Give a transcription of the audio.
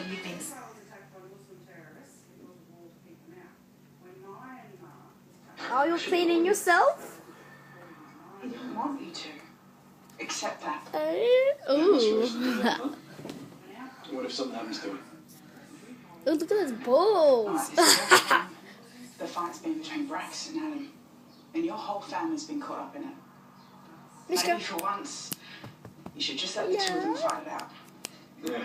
when you've been... Oh, you're cleaning yourself? He didn't want you to. Accept that. Ooh. What if something happens to him? Oh, look at those balls. The fight's been between Brax and Adam, and your whole family's been caught up in it. Mister. Maybe for once, you should just let the two of them fight it out. Yeah.